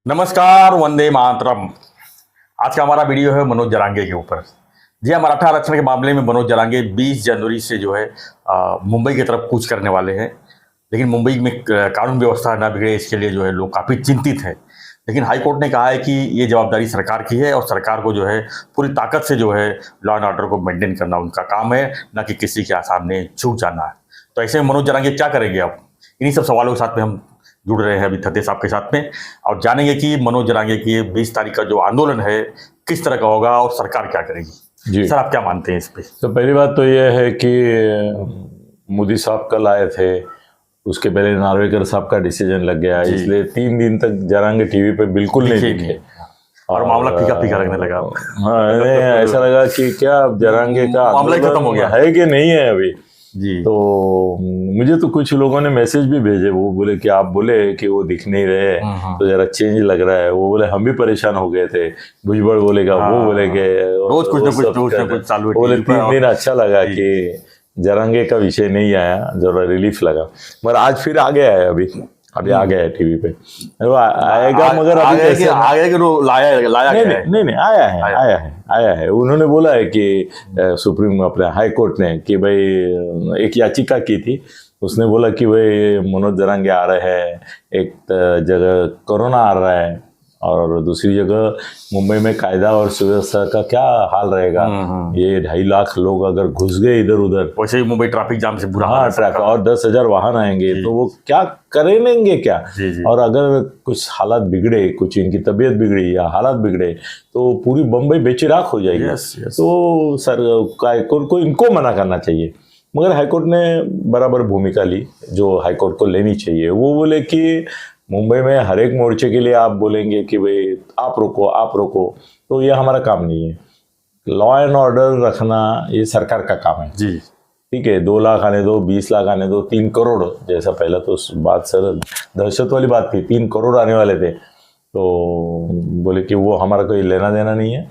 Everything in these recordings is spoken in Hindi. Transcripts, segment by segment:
नमस्कार, वंदे मातरम। आज का हमारा वीडियो है मनोज जरांगे के ऊपर। जी हाँ, मराठा आरक्षण के मामले में मनोज जरांगे 20 जनवरी से जो है मुंबई की तरफ कूच करने वाले हैं। लेकिन मुंबई में कानून व्यवस्था ना बिगड़े, इसके लिए जो है लोग काफ़ी चिंतित हैं। लेकिन हाई कोर्ट ने कहा है कि ये जवाबदारी सरकार की है और सरकार को जो है पूरी ताकत से जो है लॉ एंड ऑर्डर को मेंटेन करना उनका काम है, ना कि किसी के सामने झुक जाना है। तो ऐसे में मनोज जरांगे क्या करेंगे अब? इन्हीं सब सवालों के साथ में हम जुड़ रहे हैं अभी थद्दे साहब के साथ में और जानेंगे कि मनोज जरांगे की 20 तारीख का जो आंदोलन है किस तरह का होगा और सरकार क्या करेगी। जी सर, आप क्या मानते हैं इस पे? तो पहली बात तो यह है कि मोदी साहब कल आए थे, उसके पहले नार्वेकर साहब का डिसीजन लग गया, इसलिए 3 दिन तक जरांगे टीवी पे बिल्कुल नहीं दिखे और मामला फीका फीका लगने लगा। हाँ, ऐसा लगा कि क्या जरांगे का मामला खत्म हो गया है कि नहीं है अभी। जी। तो मुझे तो कुछ लोगों ने मैसेज भी भेजे, वो बोले कि आप बोले कि वो दिख नहीं रहे तो जरा चेंज लग रहा है। वो बोले हम भी परेशान हो गए थे, भुजबल बोलेगा, वो बोले कि रोज कुछ ना कुछ चालू है। बोले 3 दिन अच्छा लगा कि जरांगे का विषय नहीं आया, जरा रिलीफ लगा। मगर आज फिर आ गया है, अभी आ गया है टीवी पे। वो आएगा मगर अभी कैसे आगे कि लाया नहीं आया है। उन्होंने बोला है कि सुप्रीम अपने हाई कोर्ट ने कि भाई एक याचिका की थी, उसने बोला कि भाई मनोज जरांगे आ रहे हैं, एक जगह कोरोना आ रहा है और दूसरी जगह मुंबई में कायदा और सुव्यवस्था का क्या हाल रहेगा। ये 2.5 लाख लोग अगर घुस गए इधर उधर, वैसे ही मुंबई ट्रैफिक जाम से बुरा हाँ ट्रैफिक, और 10,000 वाहन आएंगे तो वो क्या करेंगे क्या। और अगर कुछ हालात बिगड़े, कुछ इनकी तबीयत बिगड़ी या हालात बिगड़े तो पूरी बम्बई बेचिराख हो जाएगी। तो सर हाईकोर्ट को इनको मना करना चाहिए, मगर हाईकोर्ट ने बराबर भूमिका ली जो हाईकोर्ट को लेनी चाहिए। वो बोले कि मुंबई में हर एक मोर्चे के लिए आप बोलेंगे कि भाई आप रोको, तो ये हमारा काम नहीं है। लॉ एंड ऑर्डर रखना ये सरकार का काम है। जी ठीक है, 2 लाख आने दो, 20 लाख आने दो, 3 करोड़ जैसा पहला तो बात सर दहशत वाली बात थी, 3 करोड़ आने वाले थे। तो बोले कि वो हमारा कोई लेना देना नहीं है,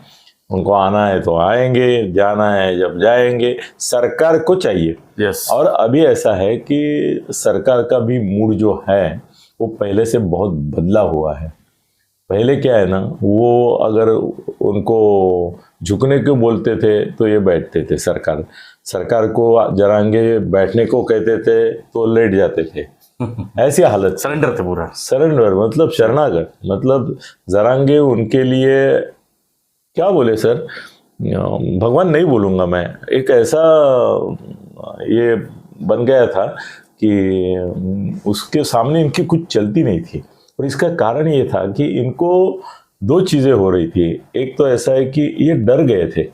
उनको आना है तो आएंगे, जाना है जब जाएंगे, सरकार को चाहिए। और अभी ऐसा है कि सरकार का भी मूड जो है वो पहले से बहुत बदला हुआ है। पहले क्या है ना, वो अगर उनको झुकने को बोलते थे तो ये बैठते थे, सरकार को जरांगे बैठने को कहते थे तो लेट जाते थे। ऐसी हालत, सरेंडर थे, पूरा सरेंडर मतलब शरणागत। मतलब जरांगे उनके लिए क्या बोले सर, भगवान नहीं बोलूँगा मैं, एक ऐसा ये बन गया था कि उसके सामने इनकी कुछ चलती नहीं थी। और इसका कारण ये था कि इनको 2 चीज़ें हो रही थी। एक तो ऐसा है कि ये डर गए थे,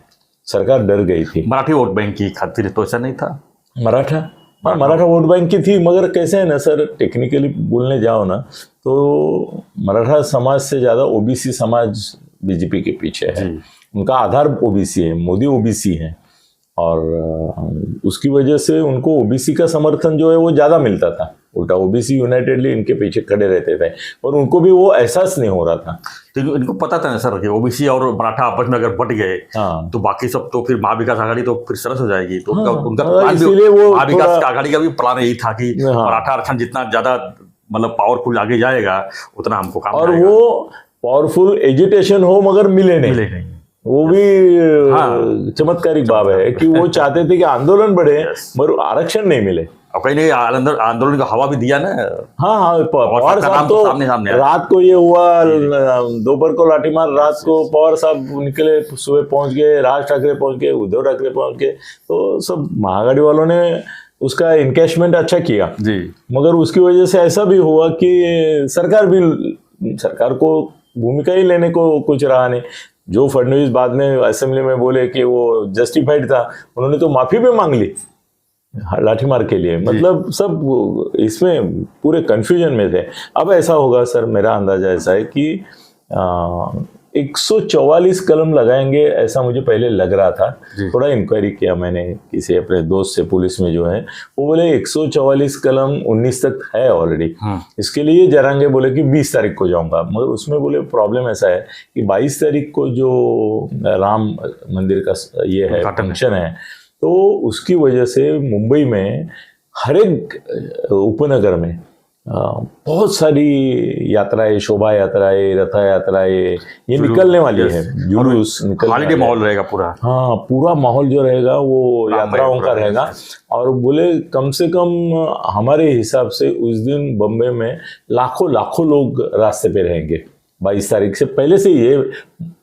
सरकार डर गई थी मराठी वोट बैंक की खातिर। तो ऐसा नहीं था, मराठा वोट बैंक की थी, मगर कैसे है ना सर, टेक्निकली बोलने जाओ ना तो मराठा समाज से ज़्यादा ओबीसी समाज बीजेपी के पीछे है। उनका आधार ओबीसी है, मोदी ओबीसी है, और उसकी वजह से उनको ओबीसी का समर्थन जो है वो ज़्यादा मिलता था। उल्टा ओबीसी यूनाइटेडली इनके पीछे खड़े रहते थे और उनको भी वो एहसास नहीं हो रहा था। तो इनको पता था ना सर कि ओबीसी और मराठा आपस में अगर बट गए तो बाकी सब तो फिर महाविकास आघाड़ी तो फिर सरस हो जाएगी। तो उनका महाविकास आघाड़ी का भी प्लान यही था कि मराठा आरक्षण जितना ज़्यादा मतलब पावरफुल आगे जाएगा उतना हमको काम। और वो पावरफुल एजिटेशन हो मगर मिले नहीं। वो भी चमत्कारिक बात है कि वो चाहते थे कि आंदोलन बढ़े मगर आरक्षण नहीं मिले। और कहीं नहीं आंदोलन का हवा भी दिया ना। हाँ, पवार साहब तो सामने रात को ये हुआ, दोपहर को लाठीमार, रात को पवार साहब निकले, सुबह पहुंच गए, राज ठाकरे पहुंच गए, उद्धव ठाकरे पहुंच गए, तो सब महाआघाड़ी वालों ने उसका इनकैशमेंट अच्छा किया जी। मगर उसकी वजह से ऐसा भी हुआ कि सरकार को भूमिका ही लेने को कुछ रहा नहीं। जो फडणवीस बाद में असेंबली में बोले कि वो जस्टिफाइड था, उन्होंने तो माफी भी मांग ली लाठीमार के लिए। मतलब सब इसमें पूरे कंफ्यूजन में थे। अब ऐसा होगा सर, मेरा अंदाजा ऐसा है कि 144 कलम लगाएंगे ऐसा मुझे पहले लग रहा था। थोड़ा इंक्वायरी किया मैंने किसी अपने दोस्त से पुलिस में जो है, वो बोले 144 कलम 19 तक है ऑलरेडी। इसके लिए जरांगे बोले कि 20 तारीख को जाऊंगा, मगर उसमें बोले प्रॉब्लम ऐसा है कि 22 तारीख को जो राम मंदिर का ये है फंक्शन है, तो उसकी वजह से मुंबई में हर एक उपनगर में बहुत सारी यात्राएं, शोभा यात्राएं, रथ यात्राएं ये निकलने वाली है, जुलूस निकलने हॉलीडे वाले हैं। माहौल रहेगा पूरा। हाँ, पूरा माहौल जो रहेगा वो यात्राओं का रहेगा। और बोले कम से कम हमारे हिसाब से उस दिन बम्बे में लाखों लाखों लोग रास्ते पे रहेंगे। 22 तारीख से पहले से ये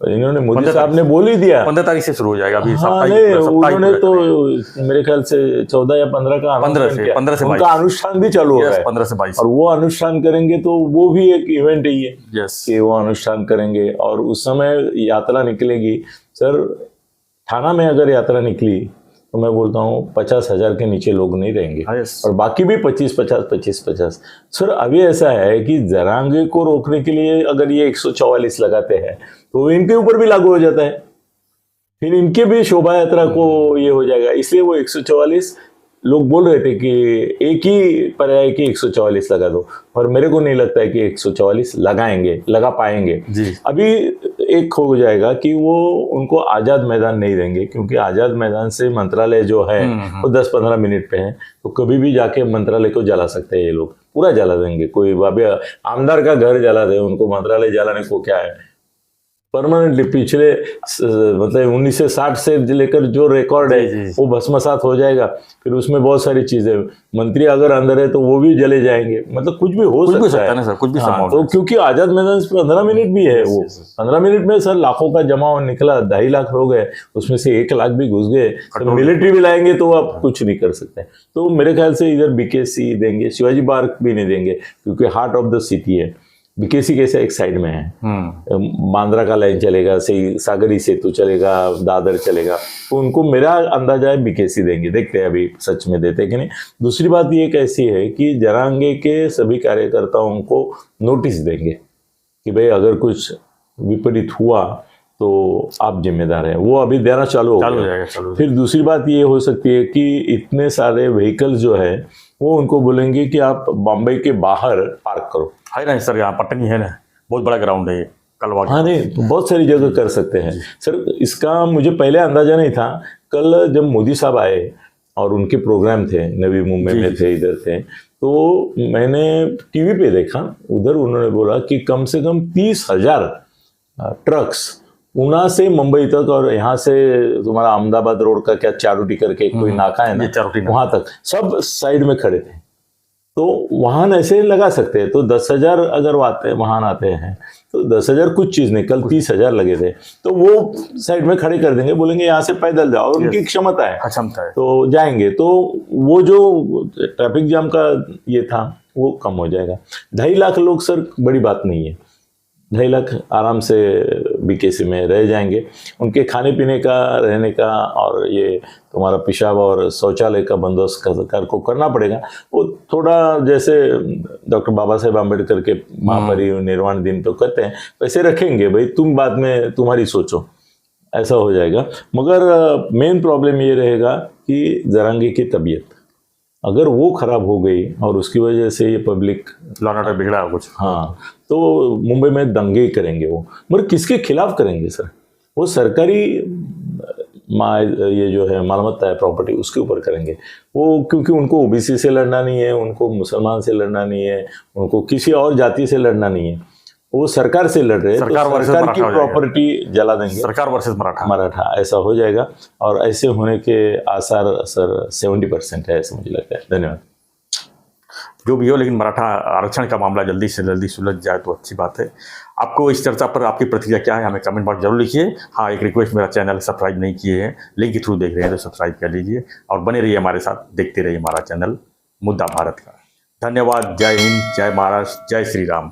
इन्होंने मोदी साहब ने बोल ही दिया। 15 तारीख से शुरू हो जाएगा अभी। हाँ, नहीं, उन्होंने तो मेरे ख्याल से 14 या 15 का 15 से 22 उनका अनुष्ठान भी चालू हो रहा है। 15 से 22 और वो अनुष्ठान करेंगे तो वो भी एक इवेंट ही है यस कि वो अनुष्ठान करेंगे। और उस समय यात्रा निकलेगी सर, थाना में अगर यात्रा निकली तो मैं बोलता हूँ 50,000 के नीचे लोग नहीं रहेंगे। और बाकी भी 25-50 सर। अभी ऐसा है कि जरांगे को रोकने के लिए अगर ये 144 लगाते हैं तो इनके ऊपर भी लागू हो जाता है, फिर इनके भी शोभा यात्रा को ये हो जाएगा। इसलिए वो 144 लोग बोल रहे थे कि एक ही पर्याय की 144 लगा दो, पर मेरे को नहीं लगता है कि 144 लगा पाएंगे जी। अभी एक हो जाएगा कि वो उनको आज़ाद मैदान नहीं देंगे, क्योंकि आज़ाद मैदान से मंत्रालय जो है वो 10-15 मिनट पे है, तो कभी भी जाके मंत्रालय को जला सकते हैं ये लोग, पूरा जला देंगे। कोई अभी आमदार का घर जला दे, उनको मंत्रालय जलाने को क्या है। परमानेंटली पिछले मतलब 1960 से लेकर जो रिकॉर्ड है वो भस्मसात हो जाएगा। फिर उसमें बहुत सारी चीजें, मंत्री अगर अंदर है तो वो भी जले जाएंगे, मतलब कुछ भी हो सकता है ना सर, कुछ भी संभव। तो क्योंकि आजाद मैदान से 15 मिनट भी है, वो 15 मिनट में सर लाखों का जमाव निकला, 2.5 लाख लोग गए, उसमें से 1 लाख भी घुस गए, तो मिलिट्री भी लाएंगे तो आप कुछ नहीं कर सकते। तो मेरे ख्याल से इधर बीकेसी देंगे, शिवाजी पार्क भी नहीं देंगे, क्योंकि हार्ट ऑफ द सिटी है। बीकेसी कैसे एक साइड में है, बांद्रा का लाइन चलेगा, सही सागरी सेतु चलेगा, दादर चलेगा, तो उनको मेरा अंदाजा है बीकेसी देंगे। देखते हैं अभी सच में देते कि नहीं। दूसरी बात ये कैसी है कि जरांगे के सभी कार्यकर्ताओं को नोटिस देंगे कि भाई अगर कुछ विपरीत हुआ तो आप जिम्मेदार हैं, वो अभी देना चालू हो जाएगा। फिर दूसरी बात ये हो सकती है कि इतने सारे व्हीकल्स जो है वो उनको बोलेंगे कि आप बॉम्बे के बाहर पार्क करो। है ना सर, यहाँ पटनी है ना, बहुत बड़ा ग्राउंड है ये कलवा। हाँ नहीं, तो बहुत सारी जगह कर सकते हैं सर। इसका मुझे पहले अंदाजा नहीं था। कल जब मोदी साहब आए और उनके प्रोग्राम थे, नवी मुंबई में थे, इधर थे, तो मैंने टीवी पे देखा, उधर उन्होंने बोला कि कम से कम 30,000 ट्रक्स ऊना से मुंबई तक, और यहाँ से तुम्हारा अहमदाबाद रोड का क्या चारोटी करके कोई नाका है ना, वहां तक सब साइड में खड़े थे। तो वाहन ऐसे लगा सकते हैं। तो 10,000 अगर वाहन आते हैं तो 10,000 कुछ चीज नहीं, कल 30,000 लगे थे, तो वो साइड में खड़े कर देंगे, बोलेंगे यहाँ से पैदल जाओ, और उनकी क्षमता है तो जाएंगे। तो वो जो ट्रैफिक जाम का ये था वो कम हो जाएगा। 2.5 लाख लोग सर बड़ी बात नहीं है, 2.5 लाख आराम से बीकेसी में रह जाएंगे। उनके खाने पीने का, रहने का, और ये तुम्हारा पेशाब और शौचालय का बंदोबस्त सरकार को करना पड़ेगा। वो थोड़ा जैसे डॉक्टर बाबा साहेब आम्बेडकर के महापरिनिर्वाण दिन तो करते हैं, वैसे रखेंगे, भाई तुम बाद में तुम्हारी सोचो, ऐसा हो जाएगा। मगर मेन प्रॉब्लम ये रहेगा कि जरांगे की तबीयत अगर वो खराब हो गई और उसकी वजह से ये पब्लिक लॉ एंड ऑर्डर बिगड़ा कुछ, हाँ, तो मुंबई में दंगे करेंगे वो। मगर किसके खिलाफ करेंगे सर? वो सरकारी ये जो है मालमत्ता है, प्रॉपर्टी, उसके ऊपर करेंगे वो, क्योंकि उनको ओबीसी से लड़ना नहीं है, उनको मुसलमान से लड़ना नहीं है, उनको किसी और जाति से लड़ना नहीं है, वो सरकार से लड़ रहे हैं। सरकार की प्रॉपर्टी जला देंगे, सरकार वर्सेस मराठा, ऐसा हो जाएगा। और ऐसे होने के आसार सर 70% है, ऐसा मुझे लगता है। धन्यवाद। जो भी हो, लेकिन मराठा आरक्षण का मामला जल्दी से जल्दी सुलझ जाए तो अच्छी बात है। आपको इस चर्चा पर आपकी प्रतिक्रिया क्या है, हमें कमेंट बॉक्स जरूर लिखिए। हाँ, एक रिक्वेस्ट, मेरा चैनल सब्सक्राइब नहीं किए हैं, लिंक के थ्रू देख रहे हैं तो सब्सक्राइब कर लीजिए और बने रहिए हमारे साथ, देखते रहिए हमारा चैनल मुद्दा भारत का। धन्यवाद। जय हिंद, जय महाराष्ट्र, जय श्री राम।